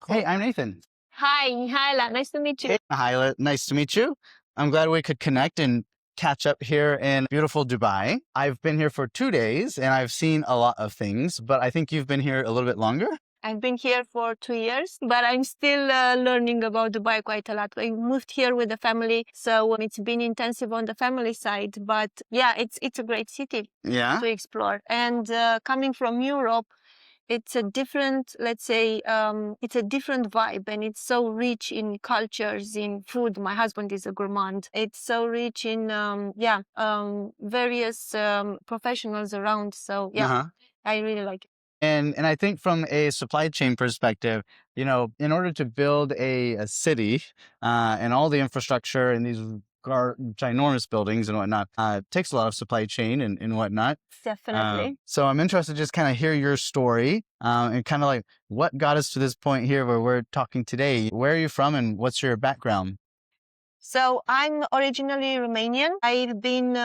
Hey, I'm Nathan. Hi, Mihaela. Nice to meet you. Hey, Mihaela. Nice to meet you. I'm glad we could connect and catch up here in beautiful Dubai. I've been here for 2 days and I've seen a lot of things, but I think you've been here a little bit longer. I've been here for 2 years, but I'm still learning about Dubai quite a lot. I moved here with the family, so it's been intensive on the family side. But yeah, it's a great city Yeah. to explore. And coming from Europe, it's a different, let's say, it's a different vibe, and it's so rich in cultures, in food. My husband is a gourmand. It's so rich in, various professionals around. So yeah, Uh-huh. I really like it. And I think from a supply chain perspective, in order to build a city and all the infrastructure and these ginormous buildings and whatnot, takes a lot of supply chain and whatnot. Definitely. So I'm interested to just kind of hear your story and kind of like what got us to this point here where we're talking today. Where are you from and what's your background? So I'm originally Romanian. I've been,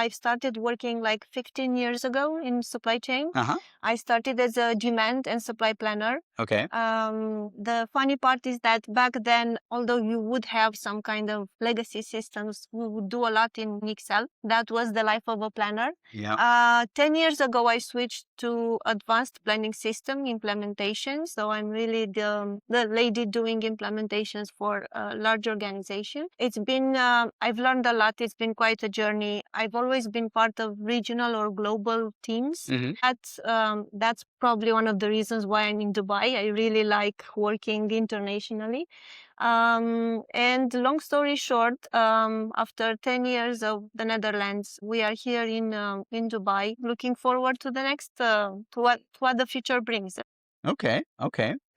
I've started working like 15 years ago in supply chain. Uh-huh. I started as a demand and supply planner. Okay. The funny part is that back then, although you would have some kind of legacy systems, we would do a lot in Excel. That was the life of a planner. Yeah. 10 years ago, I switched to advanced planning system implementation. So I'm really the lady doing implementations for large organization. It's been, I've learned a lot. It's been quite a journey. I've always been part of regional or global teams. Mm-hmm. That's probably one of the reasons why I'm in Dubai. I really like working internationally. And long story short, after 10 years of the Netherlands, we are here in Dubai, looking forward to the next, to what the future brings. Okay.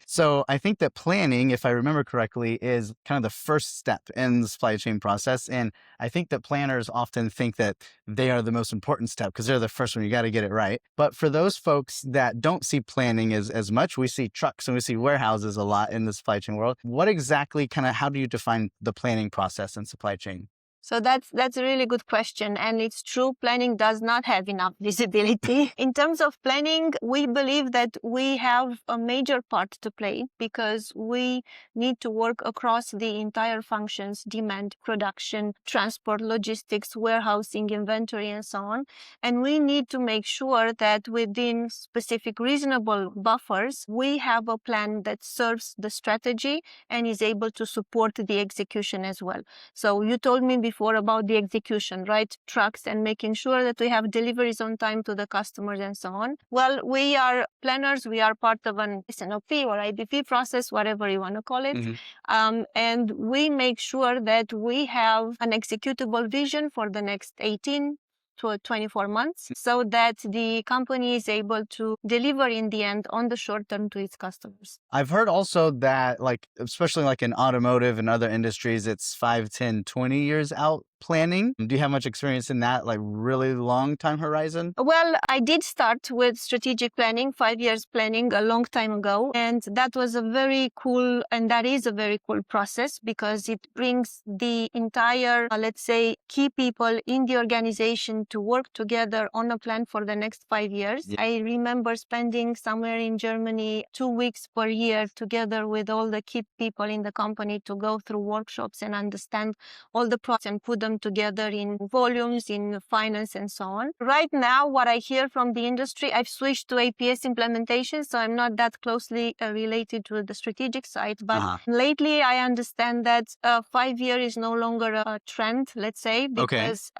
So I think that planning, if I remember correctly, is kind of the first step in the supply chain process. And I think that planners often think that they are the most important step because they're the first one. You got to get it right. But for those folks that don't see planning as much, we see trucks and we see warehouses a lot in the supply chain world. What exactly how do you define the planning process in supply chain? So that's a really good question. And it's true, planning does not have enough visibility. In terms of planning, we believe that we have a major part to play because we need to work across the entire functions: demand, production, transport, logistics, warehousing, inventory, and so on. And we need to make sure that within specific reasonable buffers, we have a plan that serves the strategy and is able to support the execution as well. So you told me before about the execution, right? Trucks and making sure that we have deliveries on time to the customers and so on. Well, we are planners. We are part of an SNOP or IBP process, whatever you want to call it. Mm-hmm. And we make sure that we have an executable vision for the next 18 to 24 months so that the company is able to deliver in the end on the short term to its customers. I've heard also that especially like in automotive and other industries, it's 5, 10, 20 years out planning. Do you have much experience in that, like really long time horizon? Well, I did start with strategic planning, 5 years planning a long time ago. And that was a very cool, and that is a very cool process because it brings the entire, let's say, key people in the organization to work together on a plan for the next 5 years. Yeah. I remember spending somewhere in Germany 2 weeks per year together with all the key people in the company to go through workshops and understand all the process and put them together in volumes, in finance, and so on. Right now, what I hear from the industry, I've switched to APS implementation, so I'm not that closely related to the strategic side. But lately, I understand that 5 year is no longer a trend, let's say, because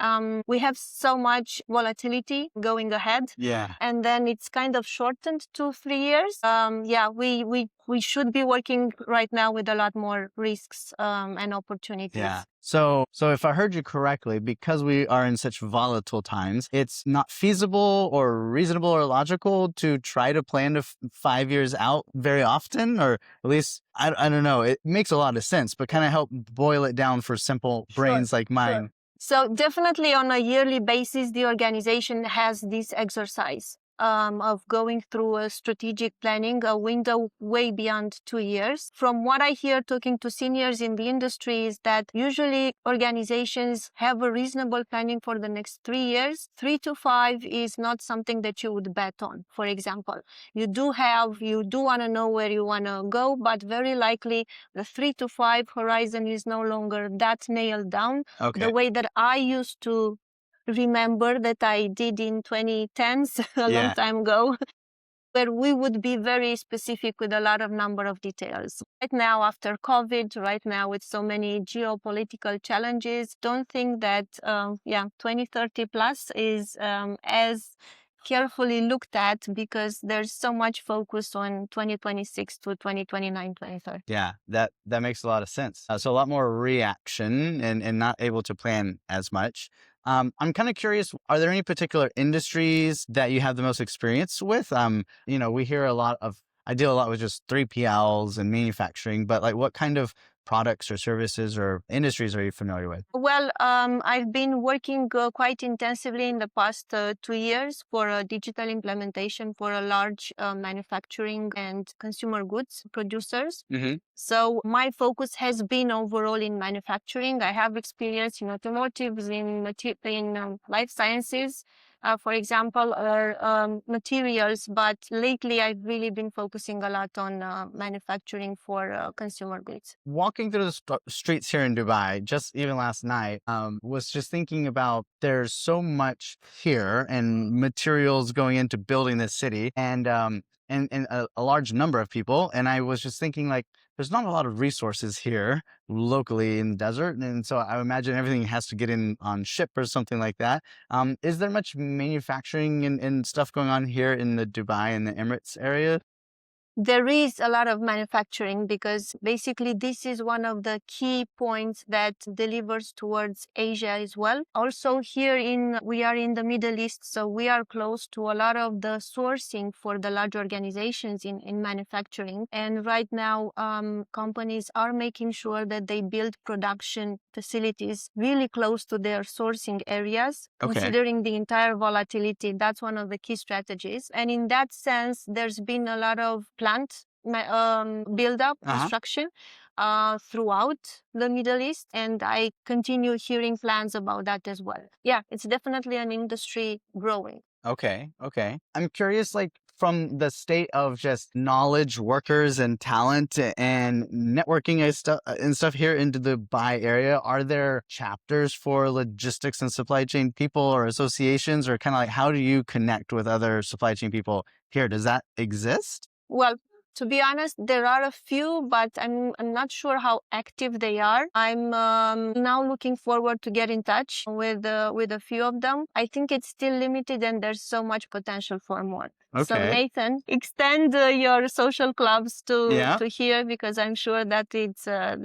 we have so much volatility going ahead. Yeah. And then it's kind of shortened to 3 years. We should be working right now with a lot more risks and opportunities. Yeah. So if I heard you correctly, because we are in such volatile times, it's not feasible or reasonable or logical to try to plan to 5 years out very often, or at least, I don't know. It makes a lot of sense, but kind of help boil it down for simple brains like mine. Sure. So definitely on a yearly basis, the organization has this exercise. of going through a strategic planning, a window way beyond 2 years. From what I hear talking to seniors in the industry is that usually organizations have a reasonable planning for the next 3 years. 3 to 5 is not something that you would bet on. For example, you do want to know where you want to go, but very likely the 3 to 5 horizon is no longer that nailed down Okay. the way that I used to remember that I did in 2010s, a long Yeah. time ago, where we would be very specific with a lot of number of details. Right now, after COVID, right now with so many geopolitical challenges, don't think that, 2030 plus is as carefully looked at because there's so much focus on 2026 to 2029, 2030. Yeah, that makes a lot of sense. So a lot more reaction and not able to plan as much. I'm kind of curious, are there any particular industries that you have the most experience with? We hear a lot of, I deal a lot with just 3PLs and manufacturing, but like what kind of products or services or industries are you familiar with? Well, I've been working quite intensively in the past 2 years for a digital implementation for a large manufacturing and consumer goods producers. Hmm. So my focus has been overall in manufacturing. I have experience in automotive, in life sciences, for example, or materials. But lately, I've really been focusing a lot on manufacturing for consumer goods. Walking through the streets here in Dubai, just even last night, was just thinking about there's so much here and materials going into building this city and a large number of people. And I was just thinking like, there's not a lot of resources here locally in the desert. And so I imagine everything has to get in on ship or something like that. Is there much manufacturing and stuff going on here in the Dubai and the Emirates area? There is a lot of manufacturing because basically this is one of the key points that delivers towards Asia as well. Also we are in the Middle East, so we are close to a lot of the sourcing for the large organizations in manufacturing. And right now, companies are making sure that they build production facilities really close to their sourcing areas, Okay. considering the entire volatility. That's one of the key strategies. And in that sense, there's been a lot of plant build up Uh-huh. construction throughout the Middle East. And I continue hearing plans about that as well. Yeah, it's definitely an industry growing. Okay, okay. I'm curious, like from the state of just knowledge, workers, and talent and networking and stuff here into the Dubai area, are there chapters for logistics and supply chain people or associations, or kind of like how do you connect with other supply chain people here? Does that exist? Well, to be honest, there are a few, but I'm not sure how active they are. I'm now looking forward to get in touch with a few of them. I think it's still limited, and there's so much potential for more. So Okay. Nathan, extend your social clubs Yeah. to here because I'm sure that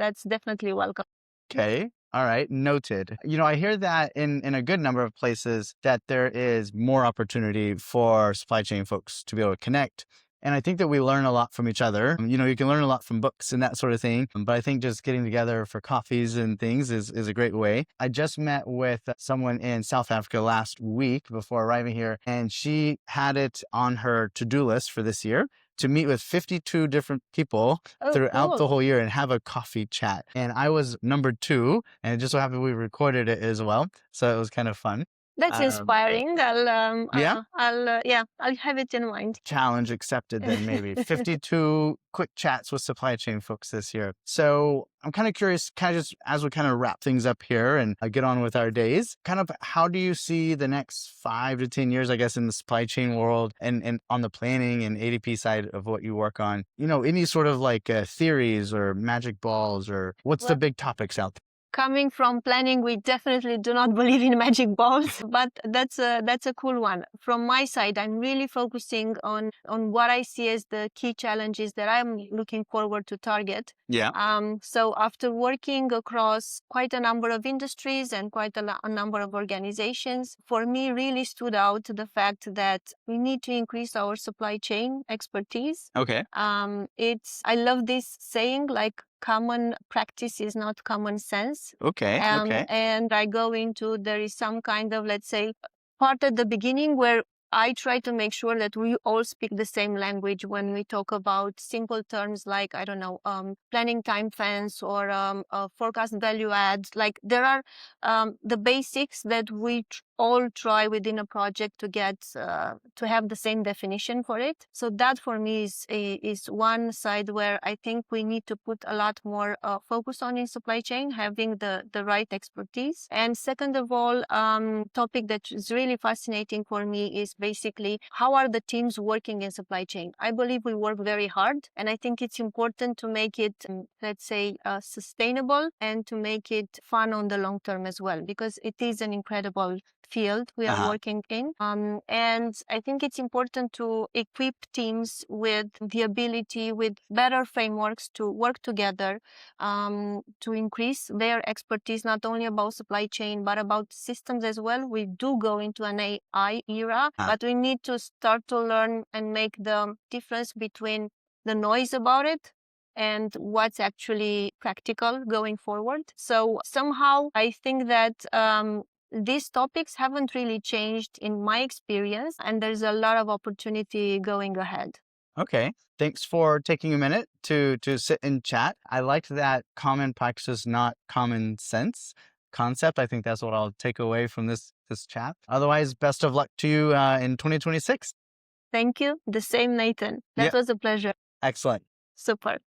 that's definitely welcome. Okay. All right. Noted. I hear that in a good number of places that there is more opportunity for supply chain folks to be able to connect. And I think that we learn a lot from each other. You can learn a lot from books and that sort of thing. But I think just getting together for coffees and things is a great way. I just met with someone in South Africa last week before arriving here, and she had it on her to-do list for this year to meet with 52 different people Oh, throughout the cool. whole year and have a coffee chat. And I was number two, and it just so happened we recorded it as well. So it was kind of fun. That's Um, inspiring. yeah, I'll have it in mind. challenge accepted then maybe. 52 quick chats with supply chain folks this year. So I'm kind of curious, kind of just as we kind of wrap things up here and get on with our days, kind of how do you see the next 5 to 10 years, I guess, in the supply chain world and on the planning and ADP side of what you work on? Any sort of like theories or magic balls or what's the Well, big topics out coming from planning, we definitely do not believe in magic balls, but that's a cool one. From my side, I'm really focusing on what I see as the key challenges that I'm looking forward to target. there? Yeah. So after working across quite a number of industries and quite a number of organizations, for me really stood out the fact that we need to increase our supply chain expertise. Okay. I love this saying, like, common practice is not common sense. Okay. Okay. And I go into, there is some kind of, let's say, part at the beginning where I try to make sure that we all speak the same language when we talk about simple terms like, I don't know, planning time fence or forecast value add. Like there are the basics that we all try within a project to get to have the same definition for it. So that for me is one side where I think we need to put a lot more focus on in supply chain, having the right expertise. And second of all, topic that is really fascinating for me is basically how are the teams working in supply chain. I believe we work very hard, and I think it's important to make it, let's say, sustainable and to make it fun on the long term as well, because it is an incredible field we are Uh-huh. working in. And I think it's important to equip teams with the ability, with better frameworks to work together, to increase their expertise, not only about supply chain, but about systems as well. We do go into an AI era, Uh, but we need to start to learn and make the difference between the noise about it and what's actually practical going forward. So somehow I think that these topics haven't really changed in my experience, and there's a lot of opportunity going ahead. okay. Thanks for taking a minute to sit and chat. I liked that common practices, not common sense concept. I think that's what I'll take away from this chat. Otherwise, best of luck to you in 2026. Thank you. The same, Nathan. Yeah, That was a pleasure. excellent. Super.